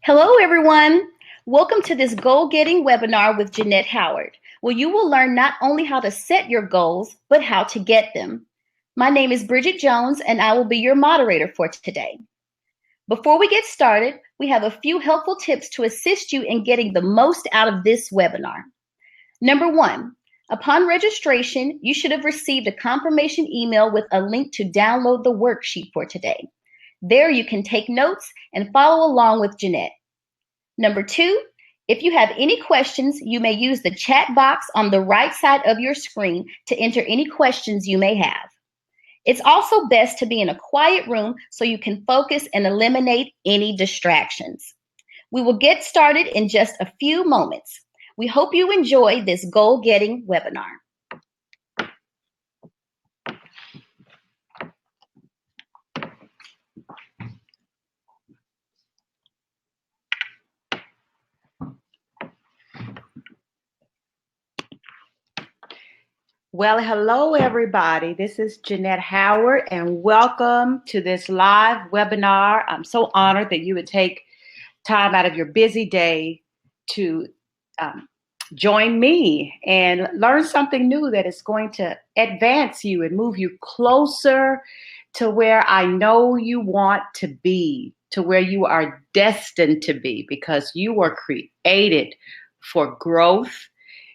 Hello, everyone. Welcome to this goal-getting webinar with Genette Howard, where you will learn not only how to set your goals, but how to get them. My name is Bridget Jones, and I will be your moderator for today. Before we get started, we have a few helpful tips to assist you in getting the most out of this webinar. Number one, upon registration, you should have received a confirmation email with a link to download the worksheet for today. There you can take notes and follow along with Genette. Number two, if you have any questions, you may use the chat box on the right side of your screen to enter any questions you may have. It's also best to be in a quiet room so you can focus and eliminate any distractions. We will get started in just a few moments. We hope you enjoy this goal-getting webinar. Well, hello, everybody. This is Genette Howard, and welcome to this live webinar. I'm so honored that you would take time out of your busy day to join me and learn something new that is going to advance you and move you closer to where I know you want to be, to where you are destined to be, because you were created for growth.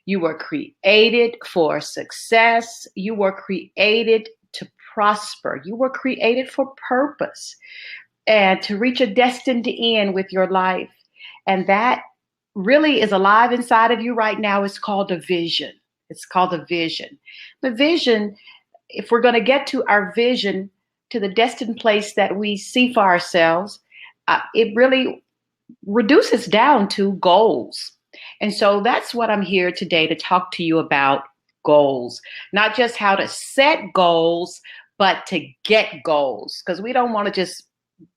You were created for success. You were created to prosper. You were created for purpose and to reach a destined end with your life. And that really is alive inside of you right now. It's called a vision. It's called a vision. The vision, if we're going to get to our vision, to the destined place that we see for ourselves, it really reduces down to goals. And so that's what I'm here today to talk to you about: goals. Not just how to set goals, but to get goals. Because we don't want to just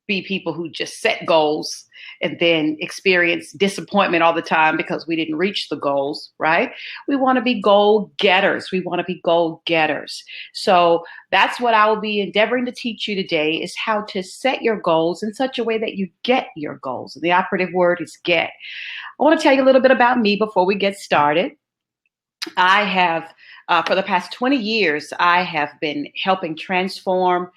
be people who just set goals and then experience disappointment all the time because we didn't reach the goals, right? We want to be goal getters. We want to be goal getters. So that's what I will be endeavoring to teach you today, is how to set your goals in such a way that you get your goals. The operative word is get. I want to tell you a little bit about me before we get started. I have, for the past 20 years, I have been helping transform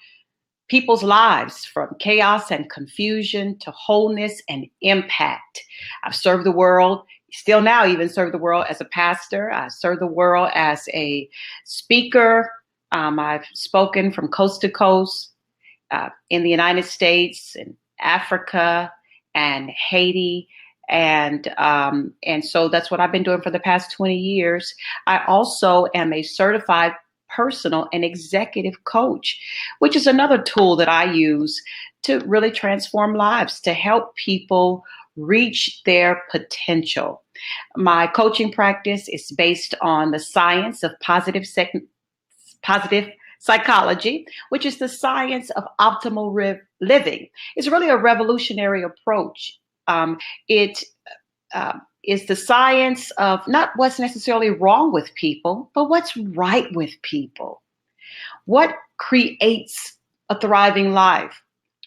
people's lives from chaos and confusion to wholeness and impact. I've served the world, still now even serve the world as a pastor. I serve the world as a speaker. I've spoken from coast to coast in the United States and Africa and Haiti. And so that's what I've been doing for the past 20 years. I also am a certified personal and executive coach, which is another tool that I use to really transform lives, to help people reach their potential. My coaching practice is based on the science of positive psychology, which is the science of optimal living. It's really a revolutionary approach. It is the science of not what's necessarily wrong with people, but what's right with people. What creates a thriving life?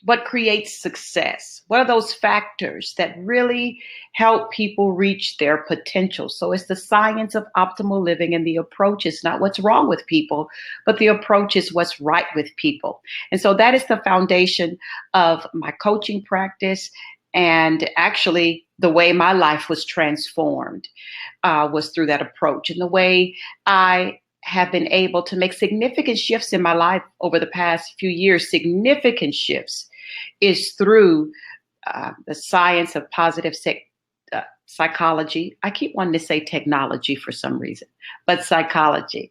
What creates success? What are those factors that really help people reach their potential? So it's the science of optimal living, and the approach is not what's wrong with people, but the approach is what's right with people. And so that is the foundation of my coaching practice. And actually, the way my life was transformed was through that approach. And the way I have been able to make significant shifts in my life over the past few years, significant shifts, is through the science of positive psychology. I keep wanting to say technology for some reason, but psychology.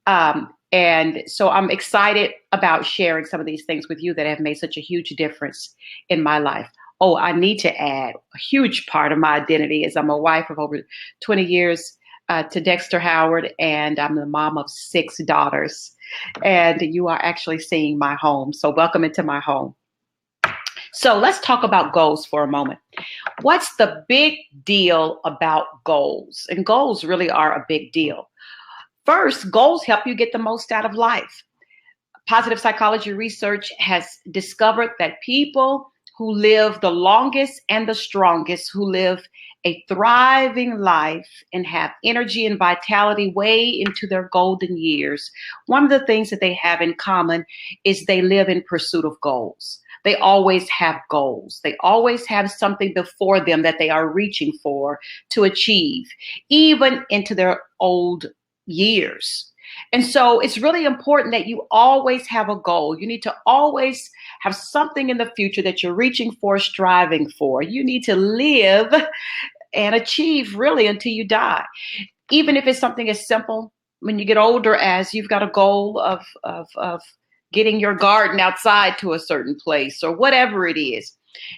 And so I'm excited about sharing some of these things with you that have made such a huge difference in my life. Oh, I need to add, a huge part of my identity is I'm a wife of over 20 years to Dexter Howard, and I'm the mom of 6 daughters. And you are actually seeing my home. So welcome into my home. So let's talk about goals for a moment. What's the big deal about goals? And goals really are a big deal. First, goals help you get the most out of life. Positive psychology research has discovered that people who live the longest and the strongest, who live a thriving life and have energy and vitality way into their golden years, one of the things that they have in common is they live in pursuit of goals. They always have goals. They always have something before them that they are reaching for to achieve, even into their old years. And so it's really important that you always have a goal. You need to always have something in the future that you're reaching for, striving for. You need to live and achieve really until you die. Even if it's something as simple when you get older as you've got a goal of getting your garden outside to a certain place or whatever it is.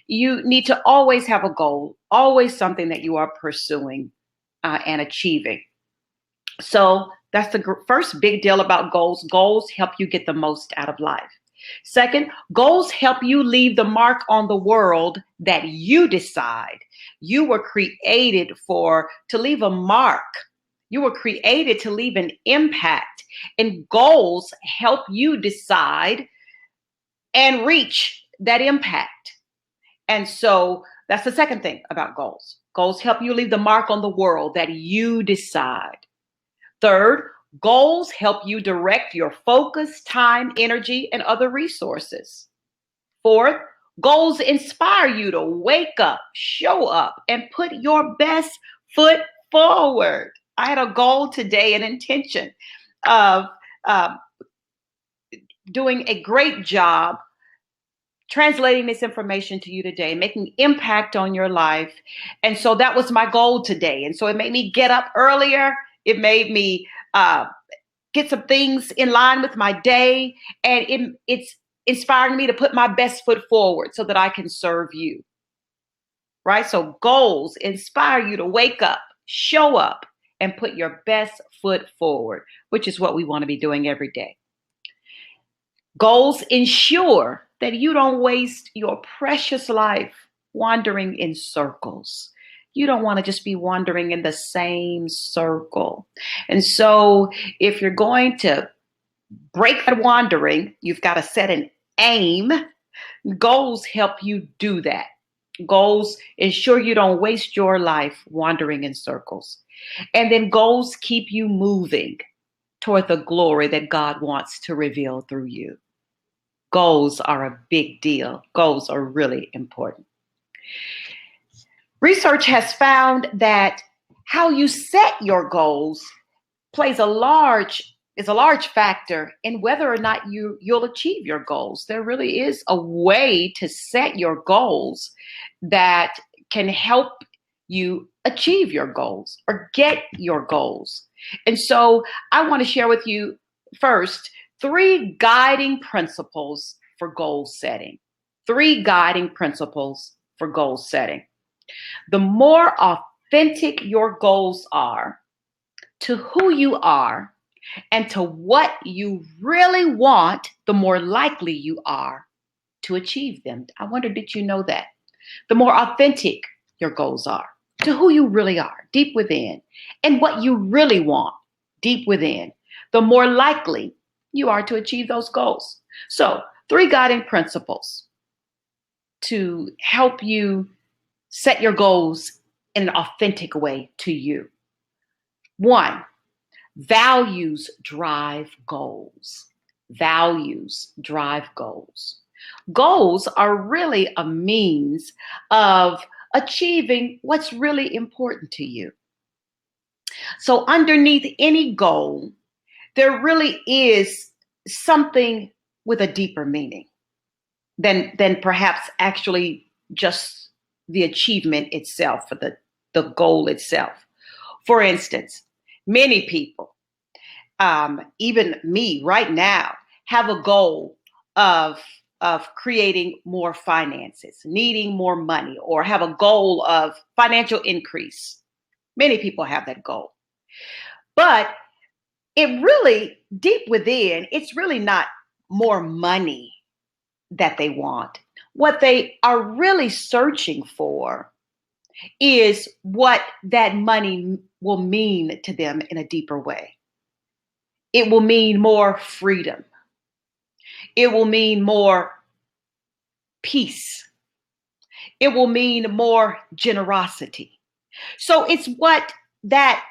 You need to always have a goal, always something that you are pursuing and achieving. So that's the first big deal about goals. Goals help you get the most out of life. Second, goals help you leave the mark on the world that you decide. You were created to leave a mark. You were created to leave an impact. And goals help you decide and reach that impact. And so that's the second thing about goals. Goals help you leave the mark on the world that you decide. Third, goals help you direct your focus, time, energy, and other resources. Fourth, goals inspire you to wake up, show up, and put your best foot forward. I had a goal today, an intention of doing a great job translating this information to you today, making impact on your life. And so that was my goal today. And so it made me get up earlier. It made me get some things in line with my day. And it's inspiring me to put my best foot forward so that I can serve you. Right? So goals inspire you to wake up, show up, and put your best foot forward, which is what we want to be doing every day. Goals ensure that you don't waste your precious life wandering in circles. You don't want to just be wandering in the same circle. And so if you're going to break that wandering, you've got to set an aim. Goals help you do that. Goals ensure you don't waste your life wandering in circles. And then goals keep you moving toward the glory that God wants to reveal through you. Goals are a big deal. Goals are really important. Research has found that how you set your goals is a large factor in whether or not you'll achieve your goals. There really is a way to set your goals that can help you achieve your goals or get your goals. And so I want to share with you first 3 guiding principles for goal setting. 3 guiding principles for goal setting. The more authentic your goals are to who you are and to what you really want, the more likely you are to achieve them. I wonder, did you know that? The more authentic your goals are to who you really are deep within and what you really want deep within, the more likely you are to achieve those goals. So 3 guiding principles to help you set your goals in an authentic way to you. 1, values drive goals. Values drive goals. Goals are really a means of achieving what's really important to you. So underneath any goal, there really is something with a deeper meaning than perhaps actually just the achievement itself or the goal itself. For instance, many people, even me right now, have a goal of creating more finances, needing more money, or have a goal of financial increase. Many people have that goal. But it really, deep within, it's really not more money that they want. What they are really searching for is what that money will mean to them in a deeper way. It will mean more freedom. It will mean more peace. It will mean more generosity. So it's what that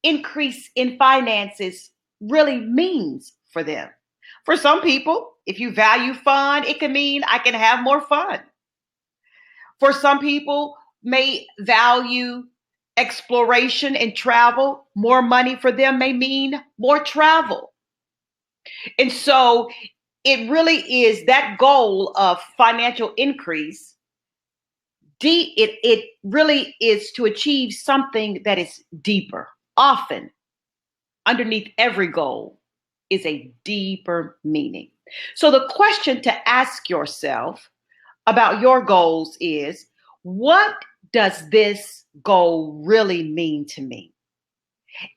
increase in finances really means for them. For some people, if you value fun, it can mean I can have more fun. For some people, may value exploration and travel. More money for them may mean more travel. And so it really is that goal of financial increase. It really is to achieve something that is deeper. Often, underneath every goal is a deeper meaning. So the question to ask yourself about your goals is, what does this goal really mean to me?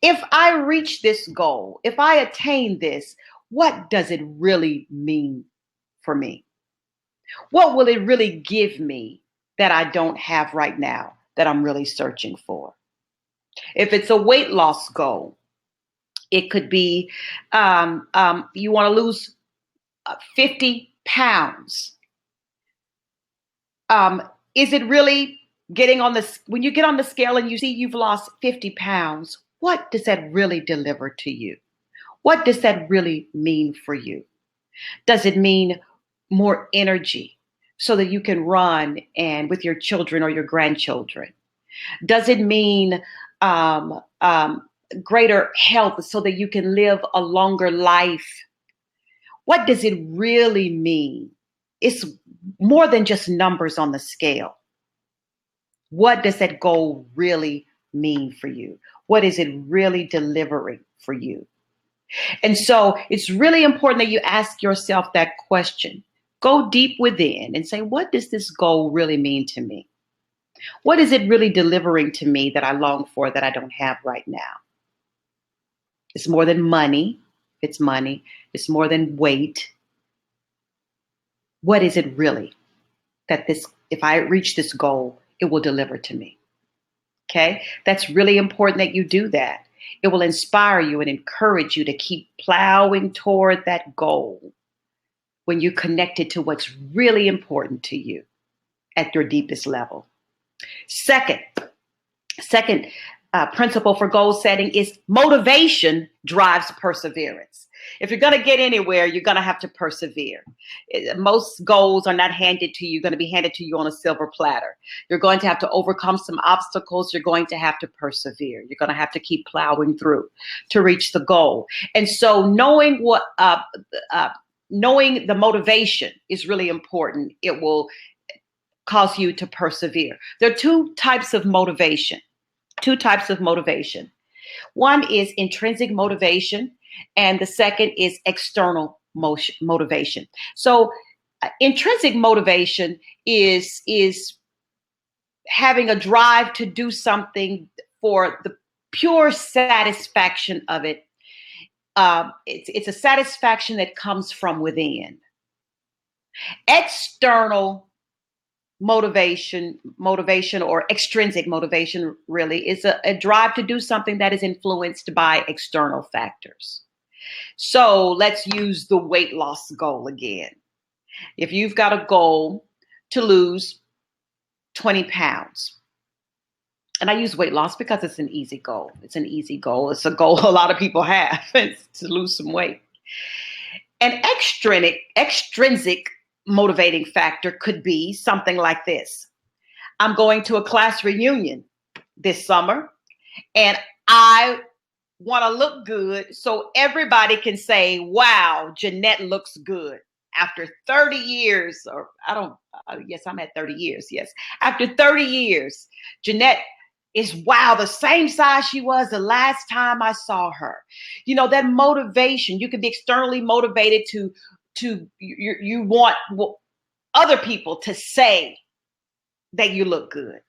If I reach this goal, if I attain this, what does it really mean for me? What will it really give me that I don't have right now that I'm really searching for? If it's a weight loss goal, it could be you want to lose 50 pounds. Is it really getting on the, when you get on the scale and you see you've lost 50 pounds, what does that really deliver to you? What does that really mean for you? Does it mean more energy so that you can run and with your children or your grandchildren? Does it mean greater health so that you can live a longer life? What does it really mean? It's more than just numbers on the scale. What does that goal really mean for you? What is it really delivering for you? And so it's really important that you ask yourself that question. Go deep within and say, what does this goal really mean to me? What is it really delivering to me that I long for that I don't have right now? It's more than money. It's money. It's more than weight. What is it really that this, if I reach this goal, it will deliver to me? Okay. That's really important that you do that. It will inspire you and encourage you to keep plowing toward that goal when you connect it to what's really important to you at your deepest level. Second principle for goal setting is motivation drives perseverance. If you're going to get anywhere, you're going to have to persevere. Most goals are not handed to you, going to be handed to you on a silver platter. You're going to have to overcome some obstacles. You're going to have to persevere. You're going to have to keep plowing through to reach the goal. And so knowing knowing the motivation is really important. It will cause you to persevere. There are two types of motivation. One is intrinsic motivation, and the second is external motivation. So intrinsic motivation is having a drive to do something for the pure satisfaction of it. It's a satisfaction that comes from within. External motivation or extrinsic motivation really is a drive to do something that is influenced by external factors. So let's use the weight loss goal again. If you've got a goal to lose 20 pounds, and I use weight loss because it's an easy goal. It's an easy goal. It's a goal a lot of people have, to lose some weight. An extrinsic motivating factor could be something like this. I'm going to a class reunion this summer, and I want to look good so everybody can say, wow, Genette looks good. After 30 years, or yes, I'm at 30 years. Yes. After 30 years, Genette is, wow, the same size she was the last time I saw her. You know, that motivation, you can be externally motivated you want other people to say that you look good.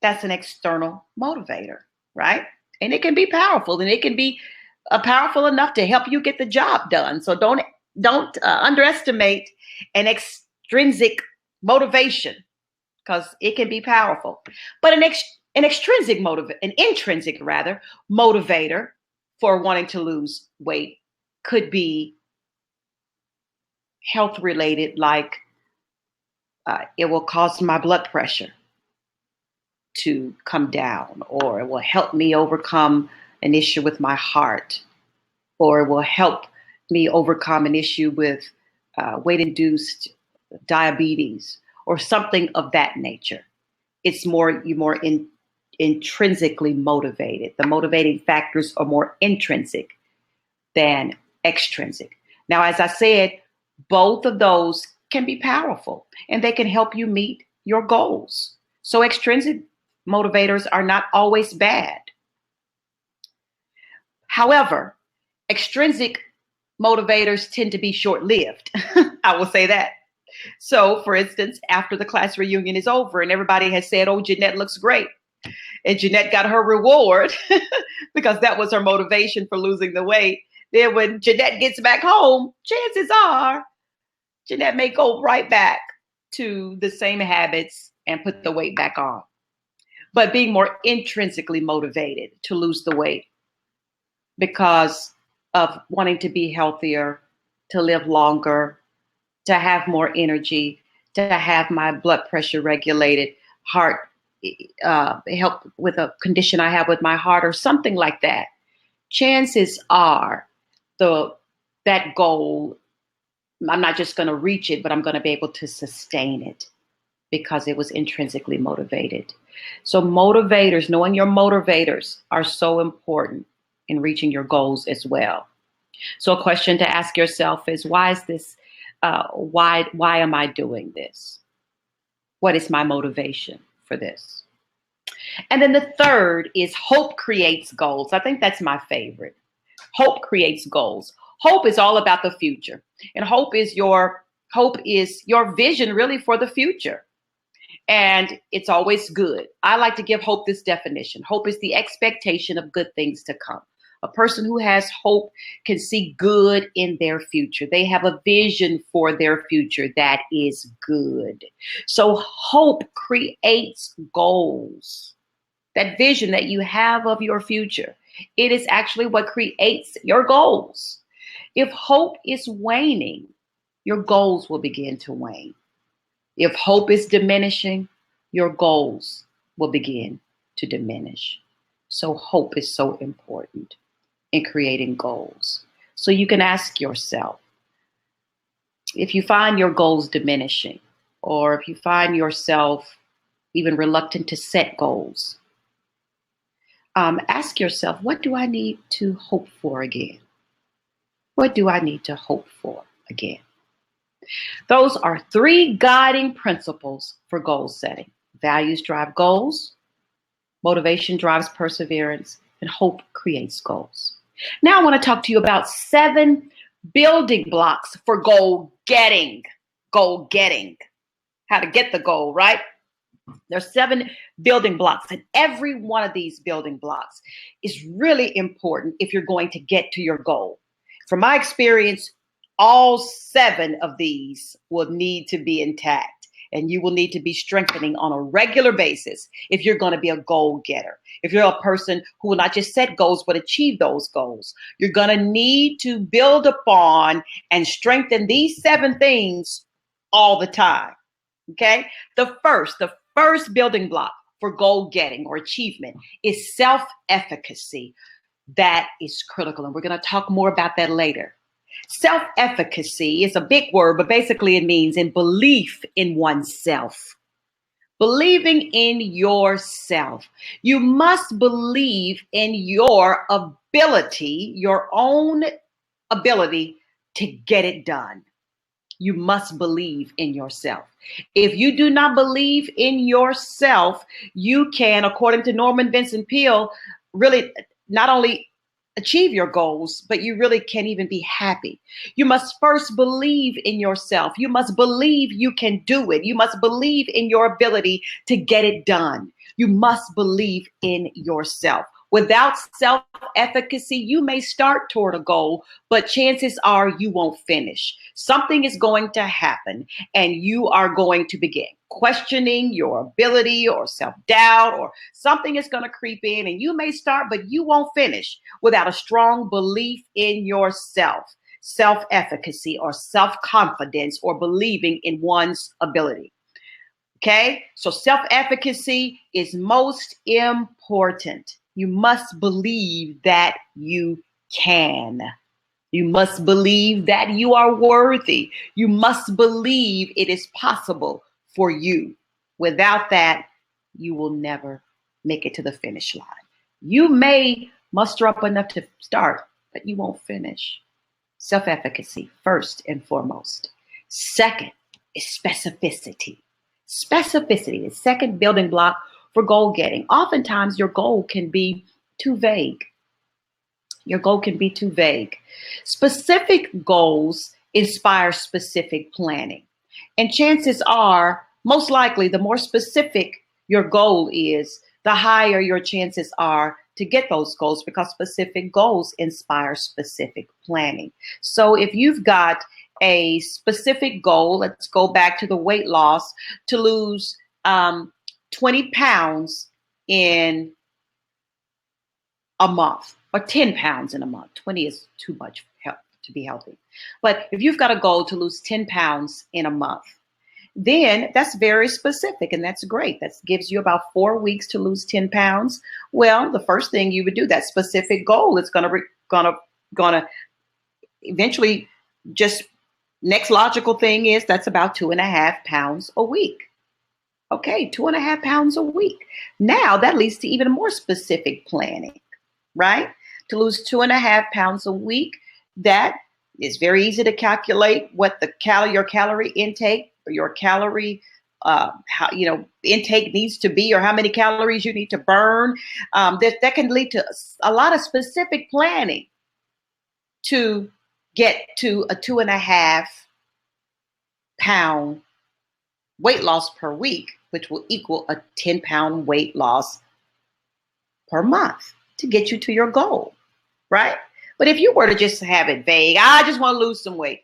That's an external motivator, right? And it can be powerful, and it can be powerful enough to help you get the job done. So don't underestimate an extrinsic motivation, because it can be powerful. But an intrinsic motivator for wanting to lose weight could be health related, like it will cause my blood pressure to come down, or it will help me overcome an issue with my heart, or it will help me overcome an issue with weight induced diabetes, or something of that nature. It's more intrinsically motivated. The motivating factors are more intrinsic than extrinsic. Now, as I said, both of those can be powerful and they can help you meet your goals. So, extrinsic motivators are not always bad. However, extrinsic motivators tend to be short lived. I will say that. So, for instance, after the class reunion is over and everybody has said, "Oh, Genette looks great," and Genette got her reward because that was her motivation for losing the weight. Then when Genette gets back home, chances are Genette may go right back to the same habits and put the weight back on. But being more intrinsically motivated to lose the weight because of wanting to be healthier, to live longer, to have more energy, to have my blood pressure regulated, heart help with a condition I have with my heart or something like that. Chances are the that goal, I'm not just going to reach it, but I'm going to be able to sustain it because it was intrinsically motivated. So motivators, knowing your motivators are so important in reaching your goals as well. So a question to ask yourself is, why is this? Why am I doing this? What is my motivation for this? And then the third is hope creates goals. I think that's my favorite. Hope creates goals. Hope is all about the future. And hope is your vision really for the future. And it's always good. I like to give hope this definition. Hope is the expectation of good things to come. A person who has hope can see good in their future. They have a vision for their future that is good. So hope creates goals. That vision that you have of your future, it is actually what creates your goals. If hope is waning, your goals will begin to wane. If hope is diminishing, your goals will begin to diminish. So hope is so important in creating goals. So you can ask yourself, if you find your goals diminishing, or if you find yourself even reluctant to set goals, ask yourself, what do I need to hope for again? What do I need to hope for again? Those are 3 guiding principles for goal setting. Values drive goals, motivation drives perseverance, and hope creates goals. Now I want to talk to you about 7 building blocks for goal getting. Goal getting. How to get the goal, right? There's 7 building blocks, and every one of these building blocks is really important if you're going to get to your goal. From my experience, all 7 of these will need to be intact, and you will need to be strengthening on a regular basis if you're going to be a goal getter. If you're a person who will not just set goals, but achieve those goals, you're going to need to build upon and strengthen these 7 things all the time. Okay? The first building block for goal getting or achievement is self-efficacy. That is critical, and we're going to talk more about that later. Self-efficacy is a big word, but basically it means in belief in oneself. Believing in yourself. You must believe in your ability, your own ability to get it done. You must believe in yourself. If you do not believe in yourself, you can, according to Norman Vincent Peale, really not only achieve your goals, but you really can't even be happy. You must first believe in yourself. You must believe you can do it. You must believe in your ability to get it done. You must believe in yourself. Without self-efficacy, you may start toward a goal, but chances are you won't finish. Something is going to happen, and you are going to begin questioning your ability or self-doubt, or something is going to creep in, and you may start, but you won't finish without a strong belief in yourself. self-efficacy or self-confidence or believing in one's ability. Okay, so self-efficacy is most important. You must believe that you can. You must believe that you are worthy. You must believe it is possible for you. Without that, you will never make it to the finish line. You may muster up enough to start, but you won't finish. Self-efficacy, first and foremost. Second is specificity. Specificity, the second building block for goal getting. Oftentimes, your goal can be too vague. Your goal can be too vague. Specific goals inspire specific planning. And chances are, most likely, the more specific your goal is, the higher your chances are to get those goals because specific goals inspire specific planning. So if you've got a specific goal, let's go back to the weight loss, to lose 20 pounds in a month or 10 pounds in a month. 20 is too much to be healthy. But if you've got a goal to lose 10 pounds in a month, then that's very specific and that's great. That gives you about 4 weeks to lose 10 pounds. Well, the first thing you would do, that specific goal is gonna eventually just next logical thing is that's about 2.5 pounds a week. Okay, 2.5 pounds a week. Now that leads to even more specific planning, right? To lose 2.5 pounds a week, that is very easy to calculate what your calorie intake or your calorie intake needs to be, or how many calories you need to burn. That can lead to a lot of specific planning to get to a 2.5 pound weight loss per week, which will equal a 10-pound weight loss per month to get you to your goal, right? But if you were to just have it vague, I just want to lose some weight.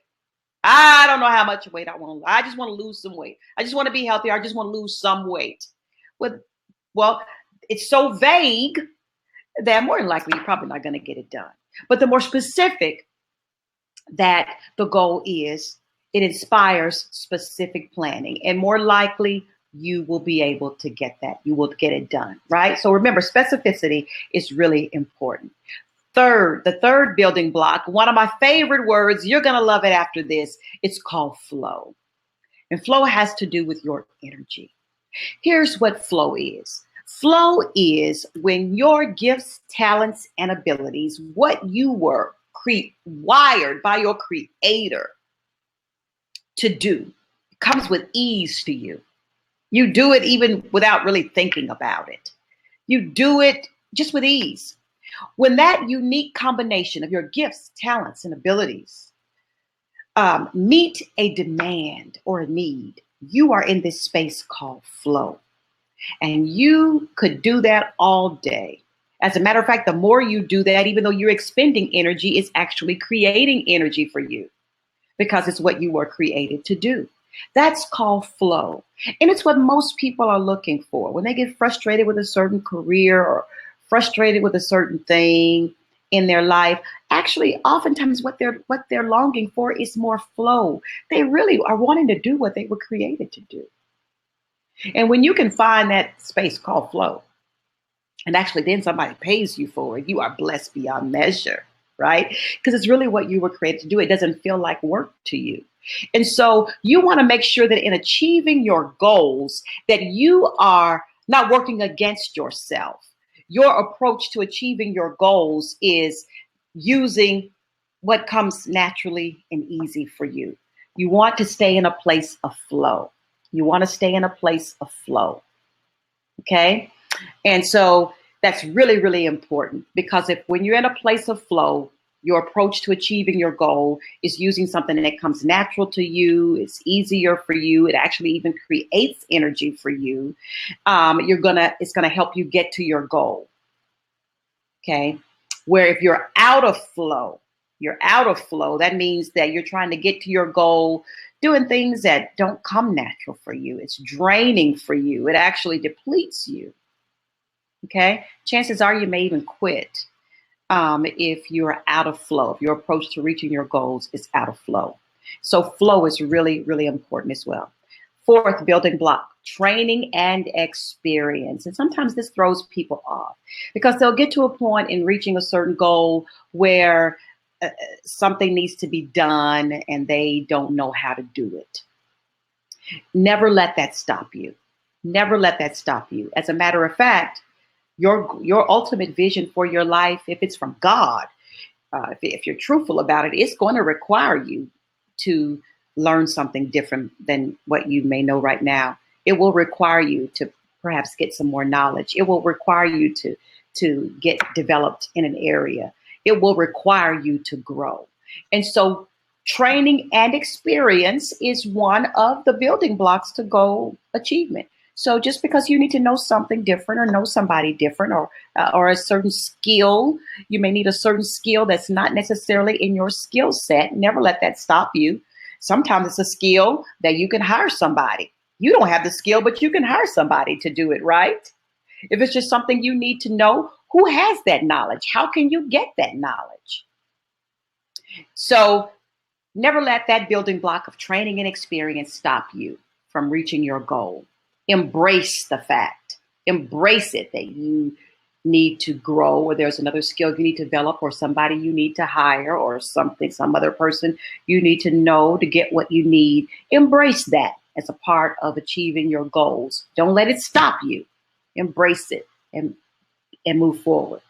I don't know how much weight I want to lose. I just want to lose some weight. I just want to be healthier. I just want to lose some weight. Well, it's so vague that more than likely you're probably not going to get it done. But the more specific that the goal is, it inspires specific planning, and more likely you will be able to get that. You will get it done, right? So remember, specificity is really important. The third building block, one of my favorite words, you're going to love it after this, it's called flow. And flow has to do with your energy. Here's what flow is. Flow is when your gifts, talents, and abilities, what you were wired by your creator to do, comes with ease to you. You do it even without really thinking about it. You do it just with ease. When that unique combination of your gifts, talents, and abilities meet a demand or a need, you are in this space called flow. And you could do that all day. As a matter of fact, the more you do that, even though you're expending energy, it's actually creating energy for you because it's what you were created to do. That's called flow. And it's what most people are looking for. When they get frustrated with a certain career or frustrated with a certain thing in their life, actually, oftentimes what they're longing for is more flow. They really are wanting to do what they were created to do. And when you can find that space called flow, and actually then somebody pays you for it, you are blessed beyond measure, right? Because it's really what you were created to do. It doesn't feel like work to you. And so you want to make sure that in achieving your goals, that you are not working against yourself. Your approach to achieving your goals is using what comes naturally and easy for you. You want to stay in a place of flow. You want to stay in a place of flow. Okay? And so that's really, really important, because when you're in a place of flow, your approach to achieving your goal is using something that comes natural to you. It's easier for you. It actually even creates energy for you. It's gonna help you get to your goal. Okay. Where if you're out of flow, that means that you're trying to get to your goal doing things that don't come natural for you. It's draining for you. It actually depletes you. Okay. Chances are you may even quit. if you're out of flow, if your approach to reaching your goals is out of flow. So flow is really, really important as well. Fourth building block, training and experience. And sometimes this throws people off because they'll get to a point in reaching a certain goal where something needs to be done and they don't know how to do it. Never let that stop you. Never let that stop you. As a matter of fact, your ultimate vision for your life, if it's from God, if you're truthful about it, it's going to require you to learn something different than what you may know right now. It will require you to perhaps get some more knowledge. It will require you to get developed in an area. It will require you to grow. And so training and experience is one of the building blocks to goal achievement. So just because you need to know something different or know somebody different or a certain skill, you may need a certain skill that's not necessarily in your skill set. Never let that stop you. Sometimes it's a skill that you can hire somebody. You don't have the skill, but you can hire somebody to do it, right? If it's just something you need to know, who has that knowledge? How can you get that knowledge? So never let that building block of training and experience stop you from reaching your goal. Embrace the fact, embrace it that you need to grow, or there's another skill you need to develop, or somebody you need to hire, or something, some other person you need to know to get what you need. Embrace that as a part of achieving your goals. Don't let it stop you. Embrace it and move forward.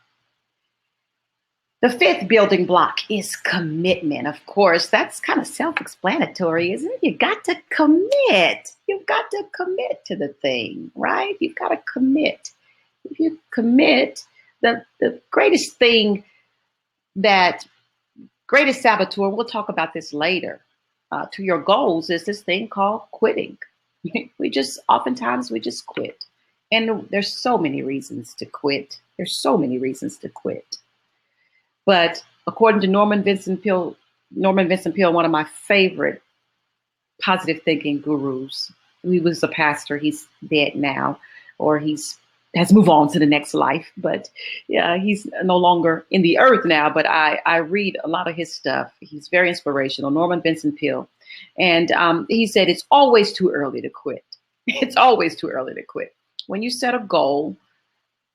The fifth building block is commitment. Of course, that's kind of self-explanatory, isn't it? You got to commit. You've got to commit to the thing, right? You've got to commit. If you commit, the greatest thing that, greatest saboteur, we'll talk about this later, to your goals is this thing called quitting. Oftentimes we just quit. And there's so many reasons to quit. There's so many reasons to quit. But according to Norman Vincent Peale, one of my favorite positive thinking gurus, he was a pastor. He's dead now, or has moved on to the next life. But yeah, he's no longer in the earth now. But I read a lot of his stuff. He's very inspirational, Norman Vincent Peale. And he said, it's always too early to quit. It's always too early to quit. When you set a goal,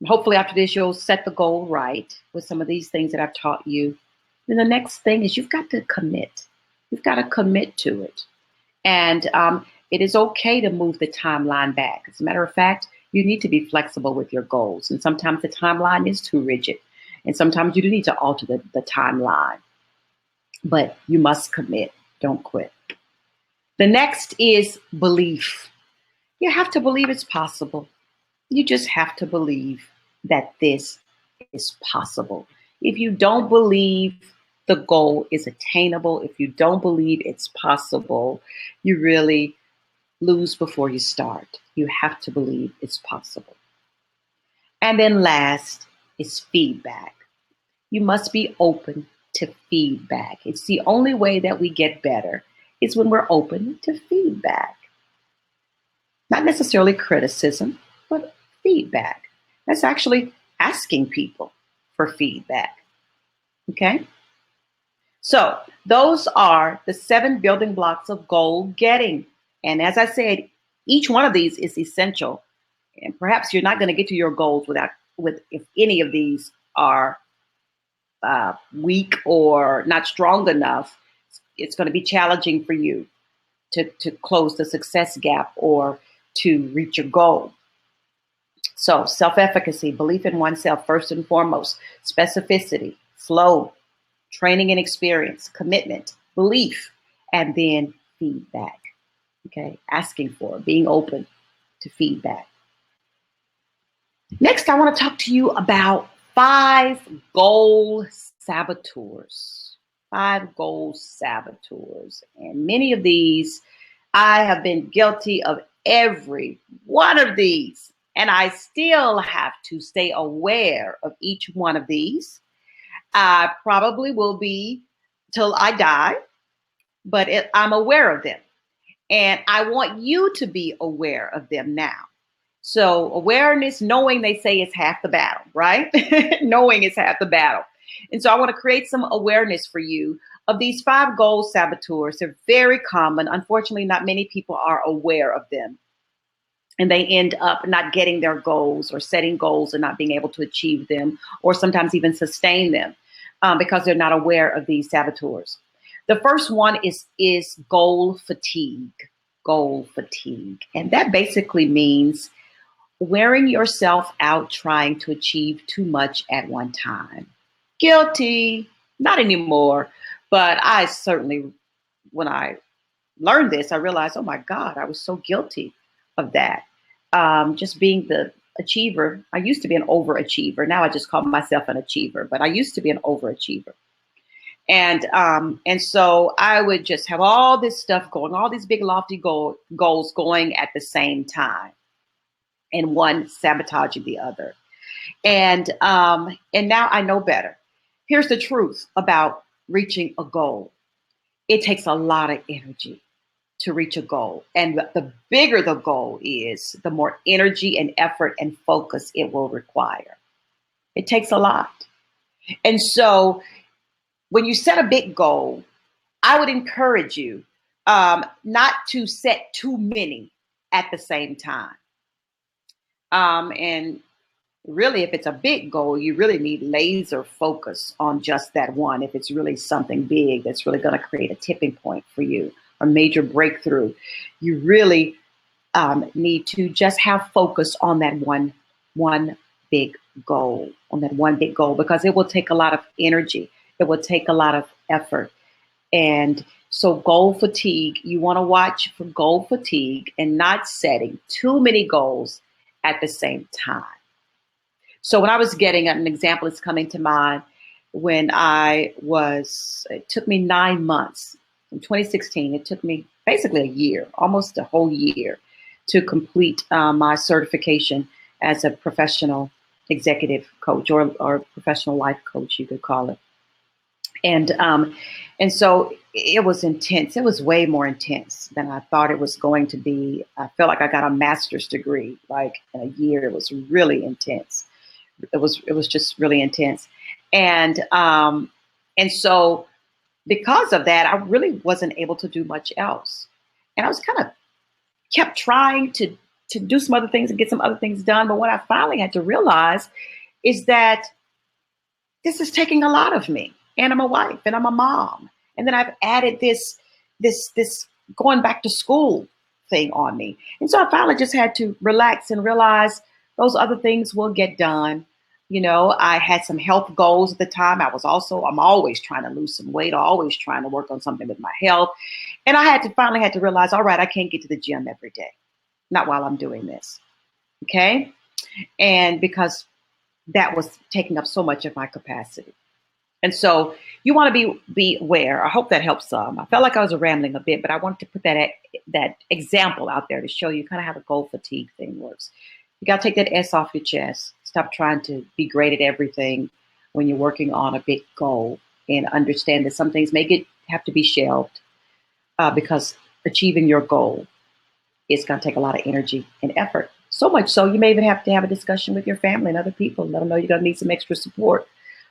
hopefully after this, you'll set the goal right with some of these things that I've taught you. Then the next thing is you've got to commit. You've got to commit to it. And it is okay to move the timeline back. As a matter of fact, you need to be flexible with your goals. And sometimes the timeline is too rigid. And sometimes you do need to alter the timeline. But you must commit. Don't quit. The next is belief. You have to believe it's possible. You just have to believe that this is possible. If you don't believe the goal is attainable, if you don't believe it's possible, you really lose before you start. You have to believe it's possible. And then last is feedback. You must be open to feedback. It's the only way that we get better is when we're open to feedback. Not necessarily criticism, but feedback. That's actually asking people for feedback. Okay? So those are the 7 building blocks of goal getting. And as I said, each one of these is essential. And perhaps you're not going to get to your goals if any of these are weak or not strong enough. It's going to be challenging for you to close the success gap or to reach your goal. So self-efficacy, belief in oneself first and foremost, specificity, flow, training and experience, commitment, belief, and then feedback. Okay, asking for, being open to feedback. Next, I want to talk to you about 5 goal saboteurs. 5 goal saboteurs. And many of these, I have been guilty of every one of these. And I still have to stay aware of each one of these. I probably will be till I die, but I'm aware of them. And I want you to be aware of them now. So awareness, knowing, they say, is half the battle, right? Knowing is half the battle. And so I want to create some awareness for you of these 5 goal saboteurs. They're very common. Unfortunately, not many people are aware of them. And they end up not getting their goals or setting goals and not being able to achieve them or sometimes even sustain them because they're not aware of these saboteurs. The first one is goal fatigue. Goal fatigue. And that basically means wearing yourself out trying to achieve too much at one time. Guilty, not anymore. But I certainly, when I learned this, I realized, oh my God, I was so guilty of that. Just being the achiever. I used to be an overachiever. Now I just call myself an achiever, but I used to be an overachiever. And so I would just have all this stuff going, all these big lofty goals going at the same time, and one sabotaging the other. And now I know better. Here's the truth about reaching a goal. It takes a lot of energy to reach a goal. And the bigger the goal is, the more energy and effort and focus it will require. It takes a lot. And so when you set a big goal, I would encourage you not to set too many at the same time. And really, if it's a big goal, you really need laser focus on just that one. If it's really something big that's really going to create a tipping point for you, a major breakthrough, you really need to just have focus on that one big goal, because it will take a lot of energy. It will take a lot of effort. And so goal fatigue, you want to watch for goal fatigue and not setting too many goals at the same time. So when I was getting an example is coming to mind when it took me 9 months in 2016. It took me basically a year, almost a whole year, to complete my certification as a professional executive coach or professional life coach, you could call it. And so it was intense. It was way more intense than I thought it was going to be. I felt like I got a master's degree, like in a year. It was really intense. It was just really intense. And so because of that, I really wasn't able to do much else. And I was kind of kept trying to do some other things and get some other things done. But what I finally had to realize is that this is taking a lot of me. And I'm a wife and I'm a mom. And then I've added this going back to school thing on me. And so I finally just had to relax and realize those other things will get done. You know, I had some health goals at the time. I'm always trying to lose some weight, always trying to work on something with my health. And I finally had to realize, all right, I can't get to the gym every day. Not while I'm doing this. Okay. And because that was taking up so much of my capacity. And so you want to be aware. I hope that helps some. I felt like I was rambling a bit, but I wanted to put that example out there to show you kind of how the goal fatigue thing works. You got to take that S off your chest. Stop trying to be great at everything when you're working on a big goal, and understand that some things may have to be shelved because achieving your goal is going to take a lot of energy and effort. So much so you may even have to have a discussion with your family and other people. Let them know you're going to need some extra support.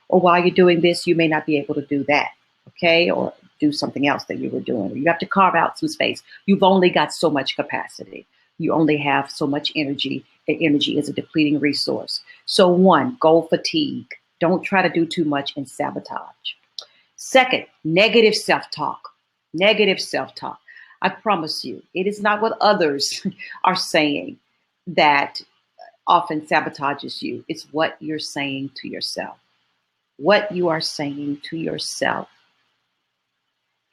Or while you're doing this, you may not be able to do that, okay? Or do something else that you were doing. Or you have to carve out some space. You've only got so much capacity. You only have so much energy. And energy is a depleting resource. So 1, goal fatigue. Don't try to do too much and sabotage. 2nd, negative self-talk. Negative self-talk. I promise you, it is not what others are saying that often sabotages you. It's what you're saying to yourself. What you are saying to yourself.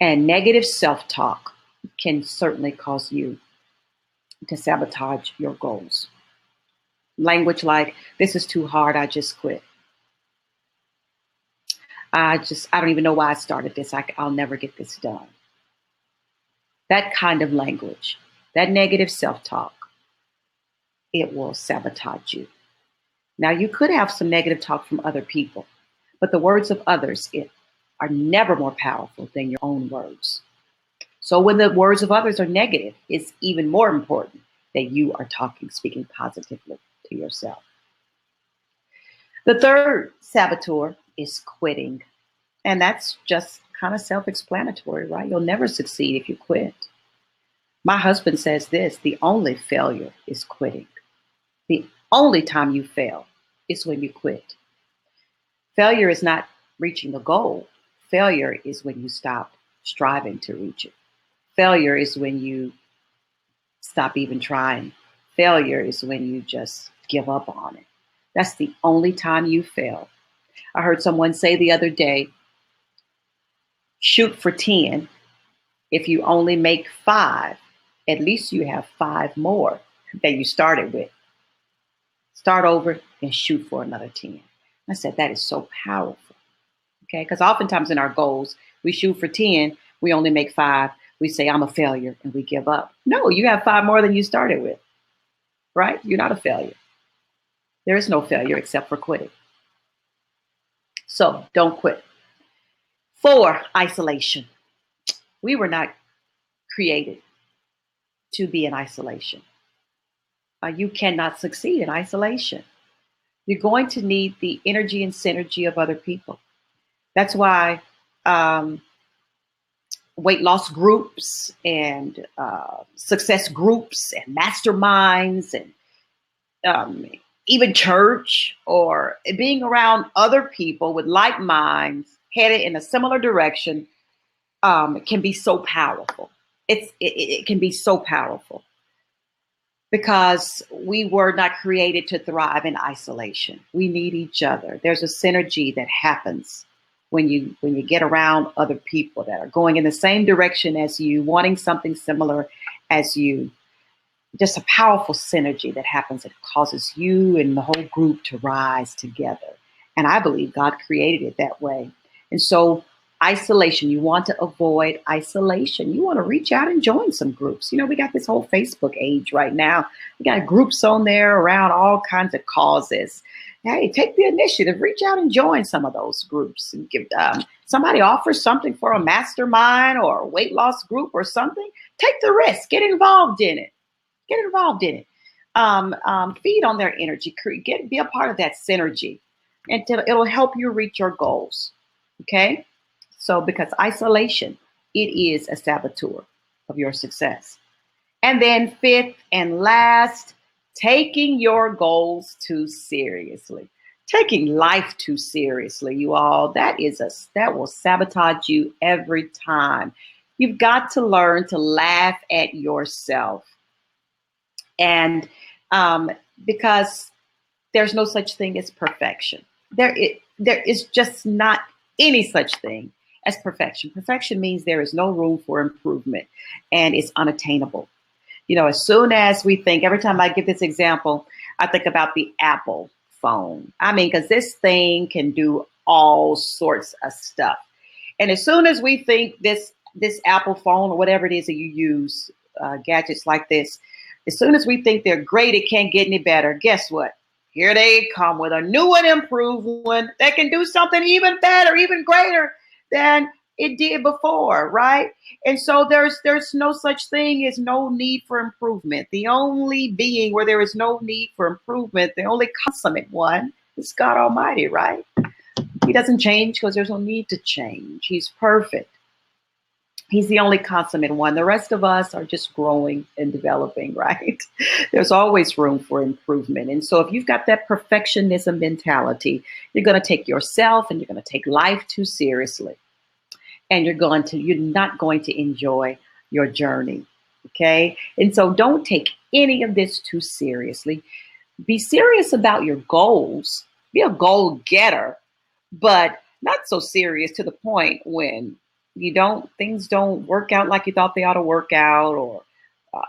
And negative self-talk can certainly cause you to sabotage your goals. Language like, this is too hard, I just quit. I don't even know why I started this. I'll never get this done. That kind of language, that negative self-talk, it will sabotage you. Now, you could have some negative talk from other people, but the words of others are never more powerful than your own words. So when the words of others are negative, it's even more important that you are speaking positively to yourself. The third saboteur is quitting. And that's just kind of self explanatory, right? You'll never succeed if you quit. My husband says this: the only failure is quitting. The only time you fail is when you quit. Failure is not reaching the goal, failure is when you stop striving to reach it. Failure is when you stop even trying. Failure is when you just give up on it. That's the only time you fail. I heard someone say the other day, shoot for 10. If you only make five, at least you have five more than you started with. Start over and shoot for another 10. I said, that is so powerful. Okay. Because oftentimes in our goals, we shoot for 10, we only make five. We say, I'm a failure, and we give up. No, you have five more than you started with, right? You're not a failure. There is no failure except for quitting. So don't quit. 4, isolation. We were not created to be in isolation. You cannot succeed in isolation. You're going to need the energy and synergy of other people. That's why weight loss groups and success groups and masterminds and even church or being around other people with like minds headed in a similar direction can be so powerful. It can be so powerful because we were not created to thrive in isolation. We need each other. There's a synergy that happens when you get around other people that are going in the same direction as you, wanting something similar as you. Just a powerful synergy that happens that causes you and the whole group to rise together. And I believe God created it that way. And so isolation, you want to avoid isolation. You want to reach out and join some groups. You know, we got this whole Facebook age right now. We got groups on there around all kinds of causes. Hey, take the initiative, reach out and join some of those groups. And give somebody offers something for a mastermind or a weight loss group or something. Take the risk, get involved in it. Get involved in it. Feed on their energy. Be a part of that synergy, and it'll help you reach your goals. Okay, so because isolation, it is a saboteur of your success. And then 5th and last, taking your goals too seriously. Taking life too seriously, you all. That will sabotage you every time. You've got to learn to laugh at yourself. And because there's no such thing as perfection. There is just not any such thing as perfection. Perfection means there is no room for improvement and it's unattainable. You know, as soon as we think, every time I give this example, I think about the Apple phone. I mean, because this thing can do all sorts of stuff. And as soon as we think this Apple phone or whatever it is that you use, gadgets like this, as soon as we think they're great, it can't get any better. Guess what? Here they come with a new and improved one that can do something even better, even greater than it did before, right? And so there's no such thing as no need for improvement. The only being where there is no need for improvement, the only consummate one, is God Almighty, right? He doesn't change because there's no need to change. He's perfect. He's the only consummate one. The rest of us are just growing and developing, right? There's always room for improvement. And so if you've got that perfectionism mentality, you're going to take yourself and you're going to take life too seriously. And you're not going to enjoy your journey. Okay. And so don't take any of this too seriously. Be serious about your goals. Be a goal getter, but not so serious to the point when things don't work out like you thought they ought to work out, or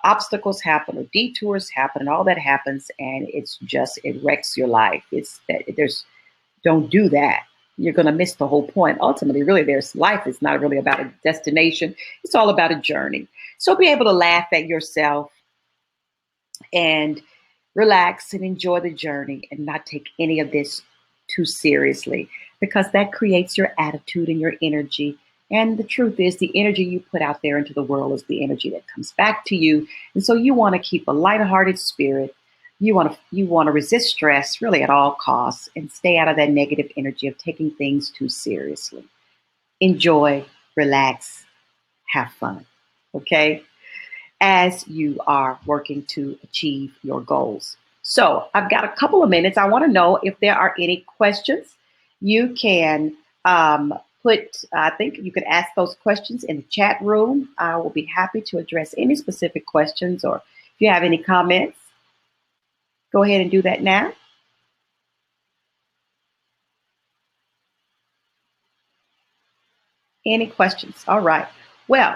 obstacles happen or detours happen and all that happens. And it wrecks your life. Don't do that. You're going to miss the whole point. Ultimately, really, life is not really about a destination. It's all about a journey. So be able to laugh at yourself and relax and enjoy the journey and not take any of this too seriously, because that creates your attitude and your energy. And the truth is, the energy you put out there into the world is the energy that comes back to you. And so you want to keep a lighthearted spirit. You want to resist stress really at all costs and stay out of that negative energy of taking things too seriously. Enjoy, relax, have fun. Okay? As you are working to achieve your goals. So I've got a couple of minutes. I want to know if there are any questions. You can I think you can ask those questions in the chat room. I will be happy to address any specific questions, or if you have any comments, go ahead and do that now. Any questions? All right. Well,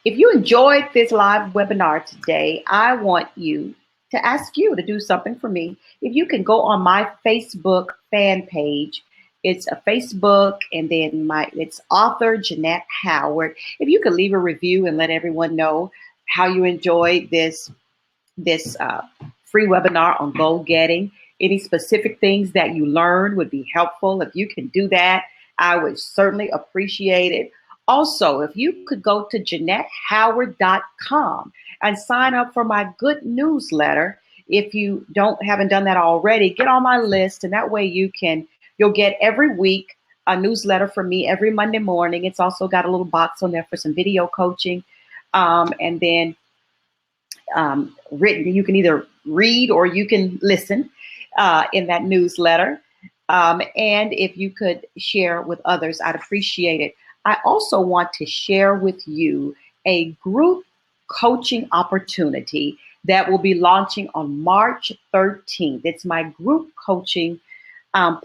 if you enjoyed this live webinar today, I want you to ask you to do something for me. If you can go on my Facebook fan page, it's a Facebook, and then it's author Genette Howard. If you could leave a review and let everyone know how you enjoyed this free webinar on goal getting. Any specific things that you learned would be helpful. If you can do that, I would certainly appreciate it. Also, if you could go to JenetteHoward.com and sign up for my good newsletter. If you haven't done that already, get on my list, and that way you'll get every week a newsletter from me every Monday morning. It's also got a little box on there for some video coaching, and then written. You can either read or you can listen in that newsletter. And if you could share with others, I'd appreciate it. I also want to share with you a group coaching opportunity that will be launching on March 13th. It's my group coaching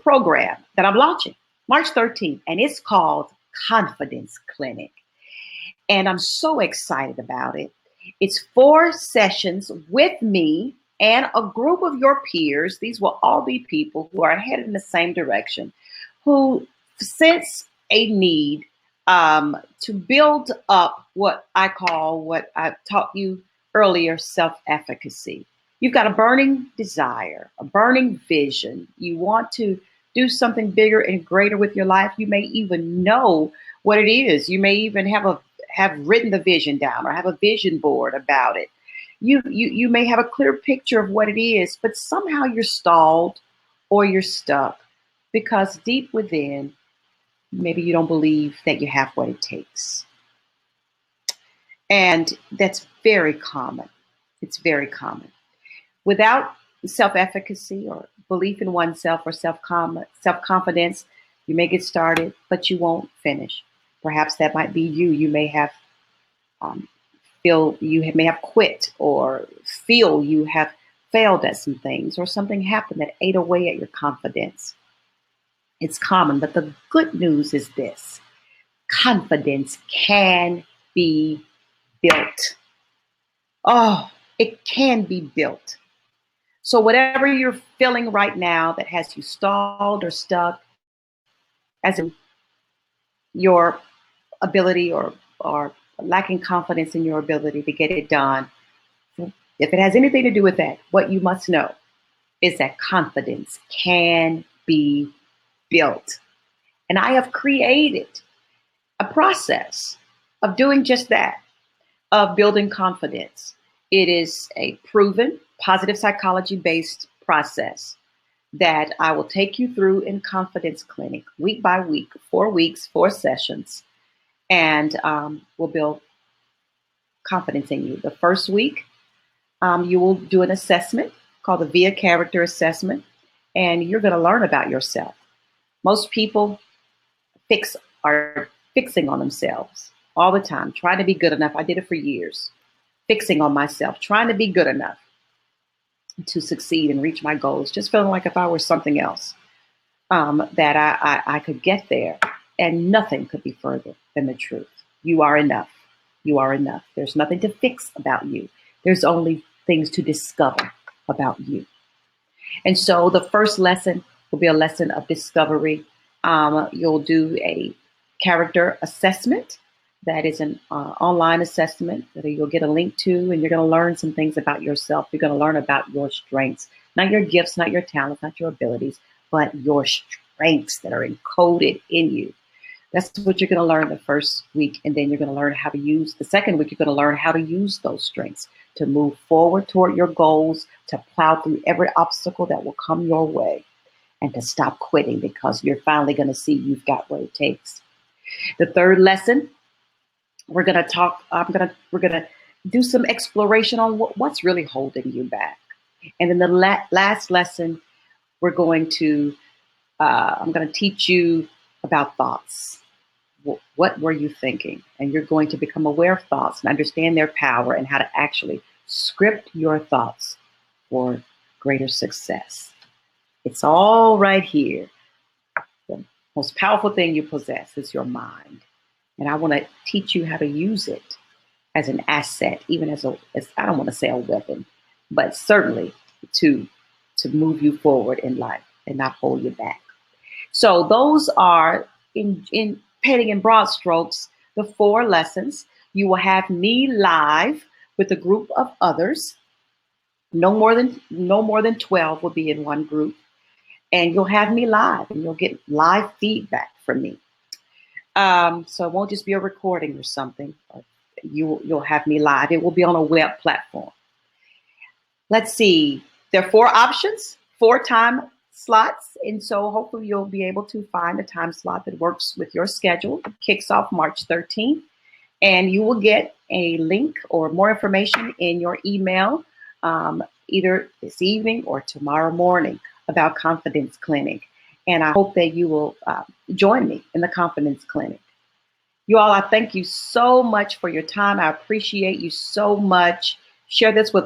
program that I'm launching March 13th, and it's called Confidence Clinic. And I'm so excited about it. It's 4 sessions with me and a group of your peers. These will all be people who are headed in the same direction, who sense a need to build up what I've taught you earlier, self-efficacy. You've got a burning desire, a burning vision. You want to do something bigger and greater with your life. You may even know what it is. You may even have written the vision down or have a vision board about it. You may have a clear picture of what it is, but somehow you're stalled or you're stuck because deep within, maybe you don't believe that you have what it takes. And that's very common. It's very common. Without self-efficacy or belief in oneself or self-confidence, you may get started, but you won't finish. Perhaps that might be you. You may have may have quit or feel you have failed at some things, or something happened that ate away at your confidence. It's common, but the good news is this: confidence can be built. Oh, it can be built. So whatever you're feeling right now that has you stalled or stuck, as in your ability or lacking confidence in your ability to get it done, if it has anything to do with that, what you must know is that confidence can be built. And I have created a process of doing just that, of building confidence. It is a proven positive psychology based process that I will take you through in Confidence Clinic week by week, 4 weeks, 4 sessions, and we'll build confidence in you. The first week, you will do an assessment called the VIA Character Assessment, and you're going to learn about yourself. Most people are fixing on themselves all the time, trying to be good enough. I did it for years, fixing on myself, trying to be good enough to succeed and reach my goals, just feeling like if I were something else, that I could get there, and nothing could be further than the truth. You are enough. You are enough. There's nothing to fix about you. There's only things to discover about you. And so the first lesson will be a lesson of discovery. You'll do a character assessment. That is an online assessment that you'll get a link to, and you're going to learn some things about yourself. You're going to learn about your strengths, not your gifts, not your talents, not your abilities, but your strengths that are encoded in you. That's what you're going to learn the first week, and then you're going to learn how to use the second week. You're going to learn how to use those strengths to move forward toward your goals, to plow through every obstacle that will come your way, and to stop quitting because you're finally going to see you've got what it takes. The third lesson, we're going to do some exploration on what's really holding you back. And then the last lesson, we're going to, I'm going to teach you about thoughts. What were you thinking? And you're going to become aware of thoughts and understand their power and how to actually script your thoughts for greater success. It's all right here. The most powerful thing you possess is your mind. And I want to teach you how to use it as an asset, even as I don't want to say a weapon, but certainly to move you forward in life and not hold you back. So those are in painting in broad strokes, the 4 lessons. You will have me live with a group of others. No more than 12 will be in one group. And you'll have me live and you'll get live feedback from me. So it won't just be a recording or something. You'll have me live. It will be on a web platform. Let's see. There are 4 options, 4 time slots. And so hopefully you'll be able to find a time slot that works with your schedule. It kicks off March 13th. And you will get a link or more information in your email either this evening or tomorrow morning about Confidence Clinic. And I hope that you will join me in the Confidence Clinic. You all, I thank you so much for your time. I appreciate you so much. Share this with